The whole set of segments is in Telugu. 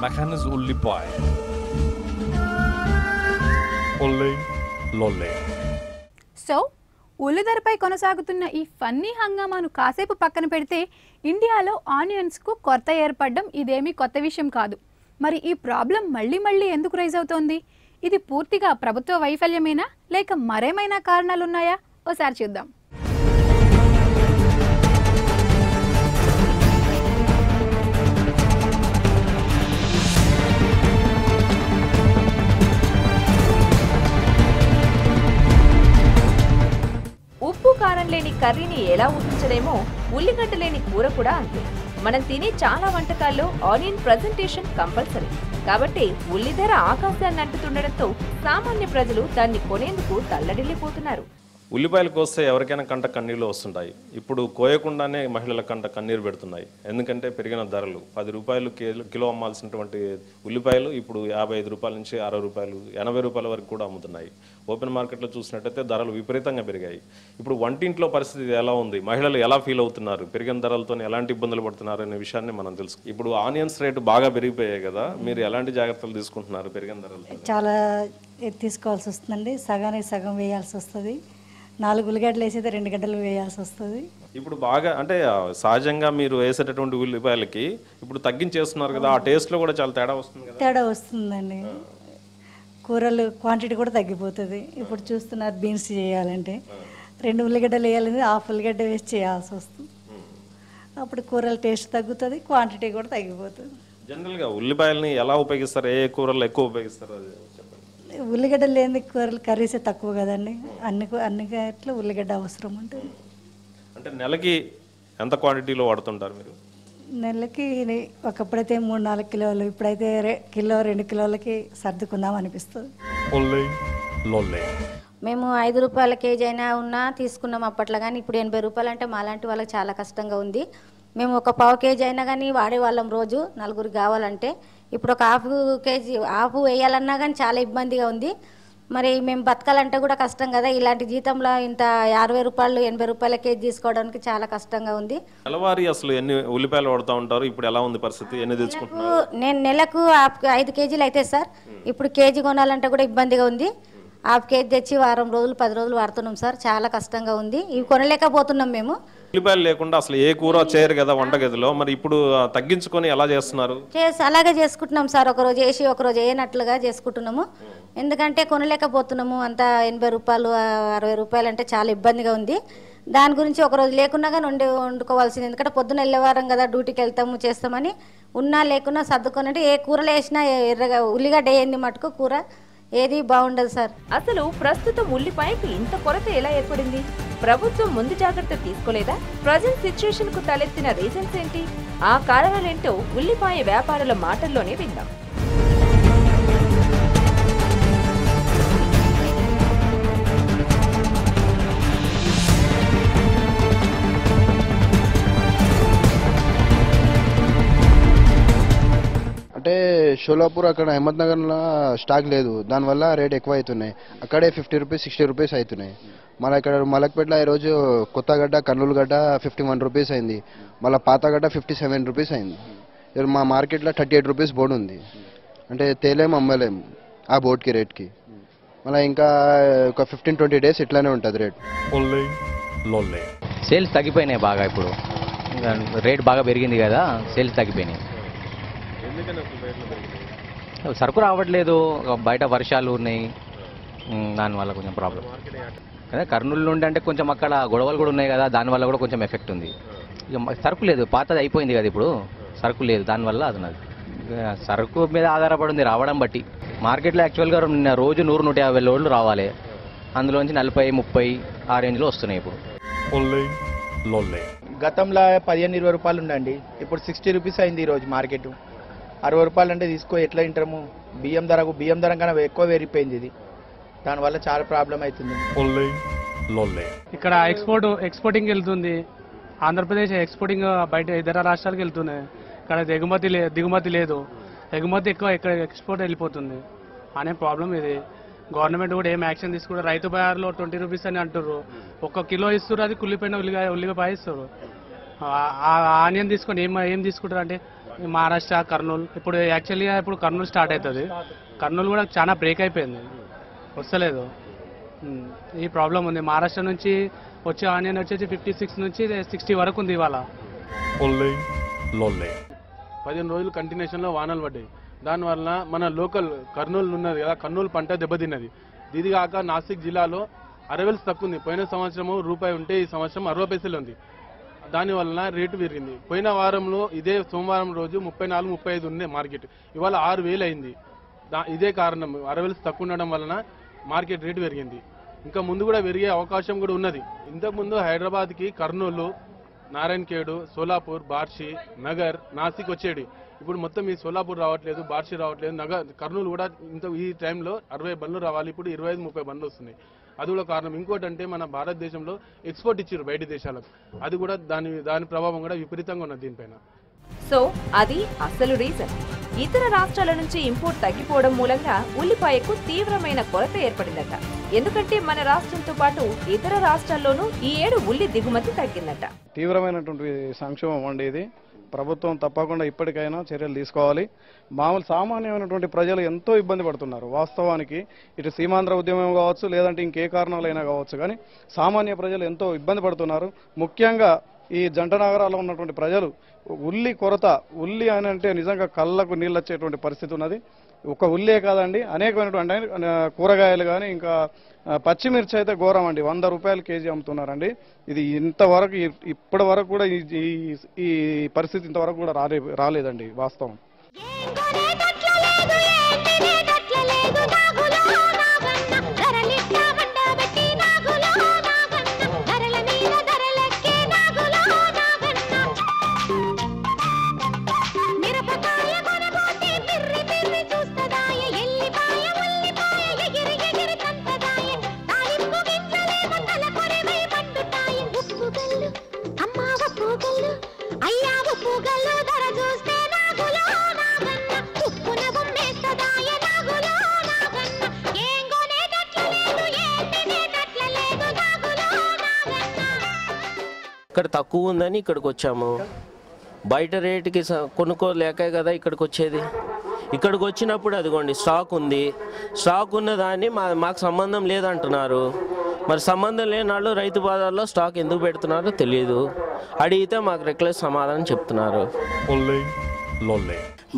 మెకానిజ్ ఉల్లిపాయ ఒల్లే లొల్లే. సో ఉల్లిధరపై కొనసాగుతున్న ఈ ఫన్నీ హంగామాను కాసేపు పక్కన పెడితే ఇండియాలో ఆనియన్స్కు కొరత ఏర్పడడం ఇదేమీ కొత్త విషయం కాదు. మరి ఈ ప్రాబ్లం మళ్ళీ మళ్ళీ ఎందుకు రైజ్ అవుతోంది? ఇది పూర్తిగా ప్రభుత్వ వైఫల్యమేనా లేక మరేమైనా కారణాలున్నాయా? ఓసారి చూద్దాం. ఉప్పు కారం లేని కర్రీని ఎలా ఊహించలేమో ఉల్లిగడ్డ లేని కూర కూడా అంతే. మనం తినే చాలా వంటకాల్లో ఆనియన్ ప్రజెంటేషన్ కంపల్సరీ. కాబట్టి ఉల్లి ధర ఆకాశాన్ని అంటుతుండడంతో సామాన్య ప్రజలు దాన్ని కొనేందుకు తల్లడిల్లిపోతున్నారు. ఉల్లిపాయలు కోస్తే ఎవరికైనా కంట కన్నీళ్ళు వస్తుంటాయి. ఇప్పుడు కోయకుండానే మహిళల కంట కన్నీరు పెడుతున్నాయి. ఎందుకంటే పెరిగిన ధరలు 10 రూపాయలు కిలో అమ్మాల్సినటువంటి ఉల్లిపాయలు ఇప్పుడు 55 రూపాయల నుంచి 60 రూపాయలు 80 రూపాయల వరకు కూడా అమ్ముతున్నాయి. ఓపెన్ మార్కెట్లో చూసినట్టయితే ధరలు విపరీతంగా పెరిగాయి. ఇప్పుడు వంటింట్లో పరిస్థితి ఎలా ఉంది, మహిళలు ఎలా ఫీల్ అవుతున్నారు, పెరిగిన ధరలతో ఎలాంటి ఇబ్బందులు పడుతున్నారు అనే విషయాన్ని మనం తెలుసు. ఇప్పుడు ఆనియన్స్ రేటు బాగా పెరిగిపోయాయి కదా, మీరు ఎలాంటి జాగ్రత్తలు తీసుకుంటున్నారు పెరిగిన ధరలు? చాలా తీసుకోవాల్సి వస్తుందండి. సగానికి సగం వేయాల్సి వస్తుంది. 4 ఉల్లిగడ్డలు వేసేది 2 గడ్డలు వేయాల్సి వస్తుంది. ఇప్పుడు బాగా అంటే సహజంగా మీరు వేసేటటువంటి ఉల్లిపాయలకి ఇప్పుడు తగ్గించేస్తున్నారు కదా, ఆ టేస్ట్లో కూడా చాలా తేడా వస్తుంది కదా? తేడా వస్తుందండి. కూరలు క్వాంటిటీ కూడా తగ్గిపోతుంది. ఇప్పుడు చూస్తున్నారు బీన్స్ చేయాలంటే 2 ఉల్లిగడ్డలు వేయాలంటే 1/2 ఉల్లిగడ్డ వేసి చేయాల్సి వస్తుంది. అప్పుడు కూరల టేస్ట్ తగ్గుతుంది, క్వాంటిటీ కూడా తగ్గిపోతుంది. జనరల్గా ఉల్లిపాయలని ఎలా ఉపయోగిస్తారు, ఏ కూరలు ఎక్కువ ఉపయోగిస్తారు అది చెప్పండి. ఉల్లిగడ్డలు లేని కూరలు కర్రీసే తక్కువ కదండి. అన్ని గట్ల ఉల్లిగడ్డ అవసరం ఉంటుంది. అంటే నెలకి ఎంత క్వాంటిటీలో వాడుతుంటారు మీరు? నెలకి ఒకప్పుడైతే 3-4 కిలోలు, ఇప్పుడైతే కిలో 2 కిలోలకి సర్దుకుందాం అనిపిస్తుంది. మేము 5 రూపాయల కేజీ అయినా ఉన్నా తీసుకున్నాం అప్పట్లో, కానీ ఇప్పుడు 80 రూపాయలు అంటే మాలాంటి వాళ్ళకి చాలా కష్టంగా ఉంది. మేము ఒక 1/2 కేజీ అయినా కానీ వాడేవాళ్ళం రోజు, 4 కావాలంటే. ఇప్పుడు ఒక 1/2 కేజీ వేయాలన్నా కానీ చాలా ఇబ్బందిగా ఉంది. మరి మేము బతకాలంటే కూడా కష్టం కదా. ఇలాంటి జీతంలో ఇంత 60 రూపాయలు 80 రూపాయల కేజీ తీసుకోవడానికి చాలా కష్టంగా ఉంది. నెలవారీ అసలు ఎన్ని ఉల్లిపాయలు వాడుతూ ఉంటారు? ఇప్పుడు ఎలా ఉంది పరిస్థితి, ఎన్ని తెచ్చుకుంటున్నారు? నేను నెలకు 5 కేజీలు అయితే సార్, ఇప్పుడు కేజీ కొనాలంటే కూడా ఇబ్బందిగా ఉంది. 1/2 కేజీ తెచ్చి వారం రోజులు 10 రోజులు వాడుతున్నాం సార్. చాలా కష్టంగా ఉంది, ఇవి కొనలేకపోతున్నాం మేము. ఉల్లిపాయలు లేకుండా అసలు ఏ కూర చేయరు కదా వంటగదిలో, మరి ఇప్పుడు తగ్గించుకొని ఎలా చేస్తున్నారు? అలాగే చేసుకుంటున్నాం సార్, ఒకరోజు వేసి ఒకరోజు వేయనట్లుగా చేసుకుంటున్నాము. ఎందుకంటే కొనలేకపోతున్నాము. అంత 80 రూపాయలు 60 రూపాయలు అంటే చాలా ఇబ్బందిగా ఉంది. దాని గురించి ఒకరోజు లేకున్నా కానీ వండుకోవాల్సింది. ఎందుకంటే పొద్దున వెళ్ళేవారం కదా, డ్యూటీకి వెళ్తాము చేస్తామని. ఉన్నా లేకున్నా సర్దుకొని అంటే ఏ కూరలు వేసినా ఎర్రగా ఉల్లిగడ్డ వేయండి మటుకు కూర ఏది బాగుండదు సార్. అసలు ప్రస్తుతం ఉల్లిపాయకు ఇంత కొరత ఎలా ఏర్పడింది? ప్రభుత్వం ముందు జాగ్రత్త తీసుకోలేదా? ప్రజెంట్ సిచ్యుయేషన్ కు తలెత్తిన రీజన్స్ ఏంటి? ఆ కారణాలేంటో ఉల్లిపాయ వ్యాపారుల మాటల్లోనే విందాం. అంటే షోలాపూర్ అక్కడ అహ్మద్నగర్లో స్టాక్ లేదు, దానివల్ల రేట్ ఎక్కువ అవుతున్నాయి. అక్కడే 50 రూపీస్ 60 రూపీస్ అవుతున్నాయి. మళ్ళీ ఇక్కడ మలక్పేటలో ఈరోజు కొత్తగడ్డ కర్నూలు గడ్డ 51 రూపీస్ అయింది. మళ్ళీ పాతగడ్డ 57 రూపీస్ అయింది. మా మార్కెట్లో 38 రూపీస్ బోర్డు ఉంది. అంటే తేలేం అమ్మలేం ఆ బోర్డుకి రేట్కి. మళ్ళీ ఇంకా ఒక 15-20 డేస్ ఇట్లానే ఉంటుంది రేట్. సేల్స్ తగ్గిపోయినాయి బాగా. ఇప్పుడు రేట్ బాగా పెరిగింది కదా, సేల్స్ తగ్గిపోయినాయి. సరుకు రావట్లేదు, బయట వర్షాలు ఉన్నాయి, దానివల్ల కొంచెం ప్రాబ్లం. అదే కర్నూలు నుండి అంటే కొంచెం అక్కడ గొడవలు కూడా ఉన్నాయి కదా, దానివల్ల కూడా కొంచెం ఎఫెక్ట్ ఉంది. ఇక సరుకు లేదు, పాతది అయిపోయింది కదా, ఇప్పుడు సరుకు లేదు, దానివల్ల అది నాది సరుకు మీద ఆధారపడి ఉంది రావడం బట్టి. మార్కెట్లో యాక్చువల్గా రోజు 100-150 లోడ్లు రావాలి, అందులోంచి 40-30 ఆ రేంజ్లో వస్తున్నాయి ఇప్పుడు. గతంలో 15-20 రూపాయలు ఉండండి, ఇప్పుడు 60 రూపీస్ అయింది ఈరోజు మార్కెట్. 60 రూపాయలు అంటే తీసుకో ఎట్లా తింటాము? బియ్యం ధర కన్నా ఎక్కువ పెరిగిపోయింది ఇది, దానివల్ల చాలా ప్రాబ్లం అవుతుంది. ఇక్కడ ఎక్స్పోర్టింగ్ వెళ్తుంది, ఆంధ్రప్రదేశ్ ఎక్స్పోర్టింగ్ బయట ఇతర రాష్ట్రాలకు వెళ్తున్నాయి. ఇక్కడ దిగుమతి లేదు, ఎగుమతి ఎక్కువ, ఇక్కడ ఎక్స్పోర్ట్ వెళ్ళిపోతుంది అనే ప్రాబ్లం ఇది. గవర్నమెంట్ కూడా ఏం యాక్షన్ తీసుకుంటారు? రైతు బజార్లో 20 రూపీస్ అని అంటారు, 1 కిలో ఇస్తారు, అది కుళ్ళిపోయిన ఉల్లిపాయ ఇస్తారు. ఆనియన్ తీసుకొని ఏం తీసుకుంటారు అంటే మహారాష్ట్ర, కర్నూలు. ఇప్పుడు యాక్చువల్గా ఇప్పుడు కర్నూలు స్టార్ట్ అవుతుంది. కర్నూలు కూడా చాలా బ్రేక్ అయిపోయింది, వస్తలేదు. ఈ ప్రాబ్లం ఉంది. మహారాష్ట్ర నుంచి వచ్చే ఆనియన్ వచ్చేసి 56 నుంచి 60 వరకు ఉంది ఇవాళ. 15 రోజులు కంటిన్యూషన్లో వానలు పడ్డాయి. దానివల్ల మన లోకల్ కర్నూలు ఉన్నది కదా, కర్నూలు పంట దెబ్బతిన్నది. ఇది కాక నాసిక్ జిల్లాలో అరవెల్స్ తక్కువ ఉంది. పోయిన సంవత్సరము రూపాయి ఉంటే ఈ సంవత్సరం 60 పైసలు ఉంది. దానివల్ల రేటు పెరిగింది. పోయిన వారంలో ఇదే సోమవారం రోజు 34-35 ఉంది మార్కెట్, ఇవాళ 6,000 అయింది. ఇదే కారణం, అరవెల్స్ తక్కువ ఉండడం వలన మార్కెట్ రేటు పెరిగింది. ఇంకా ముందు కూడా పెరిగే అవకాశం కూడా ఉన్నది. ఇంతకుముందు హైదరాబాద్కి కర్నూలు, నారాయణఖేడ్, సోలాపూర్, బార్షి, నగర్, నాసిక్ వచ్చేది. ఇప్పుడు మొత్తం ఈ సోలాపూర్ రావట్లేదు, బార్షి రావట్లేదు, నగర్, కర్నూలు కూడా ఈ టైంలో 60 బండ్లు రావాలి, ఇప్పుడు 25-30 బండ్లు వస్తున్నాయి. అది కూడా కారణం. ఇంకోటి అంటే మన భారతదేశంలో ఎక్స్పోర్ట్ ఇచ్చారు బయట దేశాలకు, అది కూడా దాని ప్రభావం కూడా విపరీతంగా ఉన్నది దీనిపైన. సో అది అసలు రీజన్. ఇతర రాష్ట్రాల నుంచి ఇంపోర్ట్ తగ్గిపోవడం మూలంగా ఉల్లిపాయకు తీవ్రమైన కొరత ఏర్పడిందట. ఎందుకంటే మన రాష్ట్రంతో పాటు ఇతర రాష్ట్రాల్లోనూ ఈ ఏడు ఉల్లి దిగుమతి తగ్గిందట. తీవ్రమైనటువంటి సంక్షోభం అండి ఇది. ప్రభుత్వం తప్పకుండా ఇప్పటికైనా చర్యలు తీసుకోవాలి. సామాన్యమైనటువంటి ప్రజలు ఎంతో ఇబ్బంది పడుతున్నారు. వాస్తవానికి ఇటు సీమాంధ్ర ఉద్యమం కావచ్చు, లేదంటే ఇంకే కారణాలైనా కావచ్చు, కానీ సామాన్య ప్రజలు ఎంతో ఇబ్బంది పడుతున్నారు. ముఖ్యంగా ఈ జంట నగరాల్లో ఉన్నటువంటి ప్రజలు ఉల్లి కొరత, ఉల్లి అని అంటే నిజంగా కళ్ళకు నీళ్ళు వచ్చేటువంటి పరిస్థితి ఉన్నది. ఒక ఉల్లియే కాదండి, అనేకమైనటువంటి కూరగాయలు కానీ ఇంకా పచ్చిమిర్చి అయితే ఘోరం అండి. 100 రూపాయలు కేజీ అమ్ముతున్నారండి. ఇది ఇంతవరకు ఇప్పటి వరకు కూడా ఈ పరిస్థితి ఇంతవరకు కూడా రాలేదండి వాస్తవం. ఇక్కడ తక్కువ ఉందని ఇక్కడికి వచ్చాము. బయట రేటుకి కొనుక్కోలేకే కదా ఇక్కడికి వచ్చేది. ఇక్కడికి వచ్చినప్పుడు అదిగోండి స్టాక్ ఉంది, స్టాక్ ఉన్నదాన్ని మాకు సంబంధం లేదంటున్నారు. మరి సంబంధం లేని వాళ్ళు రైతు బజార్లో స్టాక్ ఎందుకు పెడుతున్నారో తెలియదు. అడిగితే మాకు రెక్లెస్ సమాధానం చెప్తున్నారు.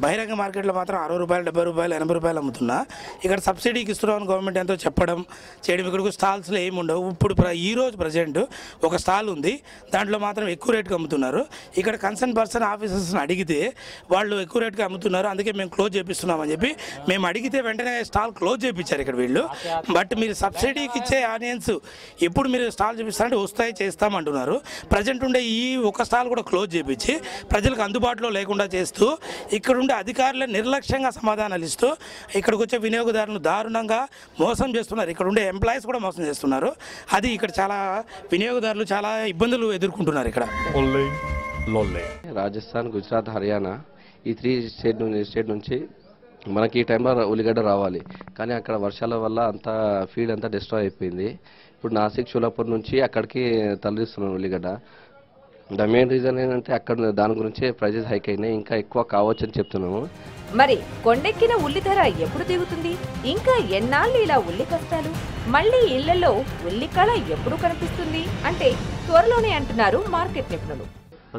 బహిరంగ మార్కెట్లో మాత్రం 60 రూపాయలు, 70 రూపాయలు, 80 రూపాయలు అమ్ముతున్నా. ఇక్కడ సబ్సిడీకి ఇస్తున్నామని గవర్నమెంట్ ఎంతో చెప్పడం చేయడం, ఇక్కడికి స్టాల్స్లో ఏమి ఉండవు. ఇప్పుడు ఈరోజు ప్రజెంట్ ఒక స్టాల్ ఉంది, దాంట్లో మాత్రం ఎక్కువ రేటుకి అమ్ముతున్నారు. ఇక్కడ కన్సర్న్ పర్సన్ ఆఫీసర్స్ని అడిగితే వాళ్ళు ఎక్కువ రేటుకి అమ్ముతున్నారు, అందుకే మేము క్లోజ్ చేపిస్తున్నామని చెప్పి మేము అడిగితే వెంటనే స్టాల్ క్లోజ్ చేయించారు ఇక్కడ వీళ్ళు. బట్ మీరు సబ్సిడీకి ఇచ్చే ఆనియన్స్ ఎప్పుడు మీరు స్టాల్ చూపిస్తారంటే వస్తాయి చేస్తామంటున్నారు. ప్రజెంట్ ఉండే ఈ ఒక స్టాల్ కూడా క్లోజ్ చేయించి ప్రజలకు అందుబాటులో లేకుండా చేస్తూ ఇక్కడ అధికారులు నిర్లక్ష్యంగా సమాధానాలు ఇస్తూ ఇక్కడికి వచ్చే వినియోగదారులను దారుణంగా మోసం చేస్తున్నారు. ఇక్కడ ఉండే ఎంప్లాయీస్ కూడా మోసం చేస్తున్నారు. అది ఇక్కడ చాలా వినియోగదారులు చాలా ఇబ్బందులు ఎదుర్కొంటున్నారు. ఇక్కడ రాజస్థాన్, గుజరాత్, హర్యానా ఈ 3 స్టేట్ నుంచి మనకి ఈ టైంలో ఉల్లిగడ్డ రావాలి, కానీ అక్కడ వర్షాల వల్ల అంతా ఫీల్డ్ అంతా డిస్ట్రాయ్ అయిపోయింది. ఇప్పుడు నాసిక్, షోలాపూర్ నుంచి అక్కడికి తరలిస్తున్నారు ఉల్లిగడ్డ. ద మెయిన్ రీజన్ ఏంటంటే అక్కడ దాని గురించే ప్రైజెస్ హైక్ అయినాయి, ఇంకా ఎక్కువ కావచ్చు అని చెప్తున్నాము. మరి కొండెక్కిన ఉల్లి ధర ఎప్పుడు దిగుతుంది? ఇంకా ఎన్నాళ్ళు ఇలా ఉల్లి కష్టాలు? మళ్ళీ ఇళ్లలో ఉల్లి కళ ఎప్పుడు కనిపిస్తుంది అంటే త్వరలోనే అంటున్నారు మార్కెట్ నిపుణులు.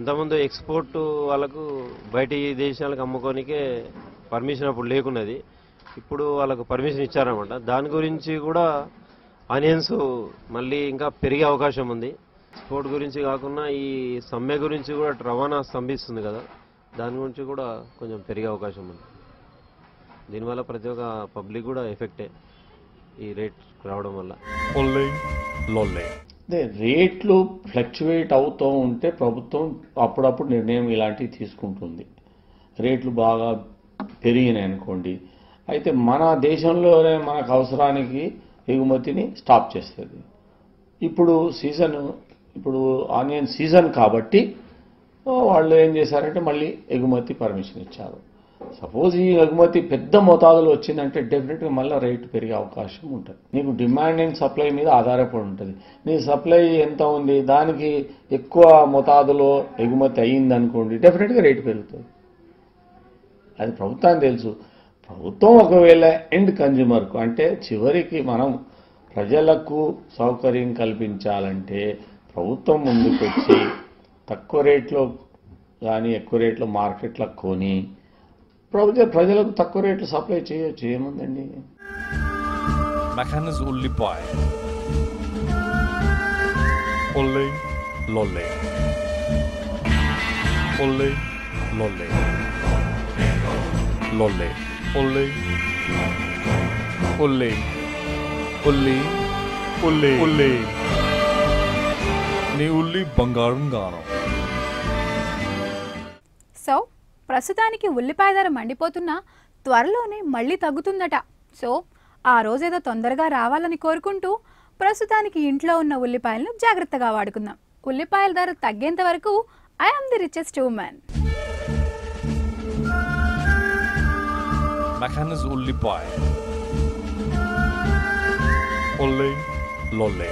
అంతకుముందు ఎక్స్పోర్ట్ వాళ్ళకు బయట దేశాలకు అమ్ముకోనికే పర్మిషన్ అప్పుడు లేకున్నది, ఇప్పుడు వాళ్ళకు పర్మిషన్ ఇచ్చారన్నమాట. దాని గురించి కూడా ఆనియన్స్ మళ్ళీ ఇంకా పెరిగే అవకాశం ఉంది. ఎక్స్పోర్ట్ గురించి కాకుండా ఈ సమ్మె గురించి కూడా రవాణా స్తంభిస్తుంది కదా, దాని గురించి కూడా కొంచెం పెరిగే అవకాశం ఉంది. దీనివల్ల ప్రతి ఒక్క పబ్లిక్ కూడా ఎఫెక్టే ఈ రేట్ రావడం వల్ల. అదే రేట్లు ఫ్లక్చువేట్ అవుతూ ఉంటే ప్రభుత్వం అప్పుడప్పుడు నిర్ణయం ఇలాంటివి తీసుకుంటుంది. రేట్లు బాగా పెరిగినాయి అనుకోండి, అయితే మన దేశంలోనే మనకు అవసరానికి ఎగుమతిని స్టాప్ చేస్తుంది. ఇప్పుడు ఆనియన్ సీజన్ కాబట్టి వాళ్ళు ఏం చేశారంటే మళ్ళీ ఎగుమతి పర్మిషన్ ఇచ్చారు. సపోజ్ ఈ ఎగుమతి పెద్ద మోతాదులో వచ్చిందంటే డెఫినెట్గా మళ్ళీ రేటు పెరిగే అవకాశం ఉంటుంది. నీకు డిమాండ్ అండ్ సప్లై మీద ఆధారపడి ఉంటుంది. నీ సప్లై ఎంత ఉంది, దానికి ఎక్కువ మోతాదులో ఎగుమతి అయ్యింది అనుకోండి, డెఫినెట్గా రేటు పెరుగుతుంది. అది ప్రభుత్వానికి తెలుసు. ప్రభుత్వం ఒకవేళ ఎండ్ కన్జ్యూమర్కు అంటే చివరికి మనం ప్రజలకు సౌకర్యం కల్పించాలంటే ప్రభుత్వం ముందుకు వచ్చి తక్కువ రేట్లో కానీ ఎక్కువ రేట్లో మార్కెట్లో కొని ప్రజలకు తక్కువ రేట్లు సప్లై చేయొచ్చు. ఏముందండి? Macanas ఉల్లిపాయ ఒల్లే లొల్లే ఒల్లే లొల్లే లొల్లే ఒల్లే ఒల్లే ఒల్లే ఒల్లే ఒల్లే నీ ఉల్లి బంగారం గానం. సో ప్రస్తుతానికి ఉల్లిపాయ ధర మండిపోతున్నా త్వరలోనే మళ్ళీ తగ్గుతుందట. సో ఆ రోజేదో తొందరగా రావాలని కోరుకుంటూ ప్రస్తుతానికి ఇంట్లో ఉన్న ఉల్లిపాయలను జాగ్రత్తగా వాడుకుందాం. ఉల్లిపాయల ధర తగ్గేంత వరకు I am the richest women. Macanas ఉల్లిపాయ ఒల్లే లొల్లే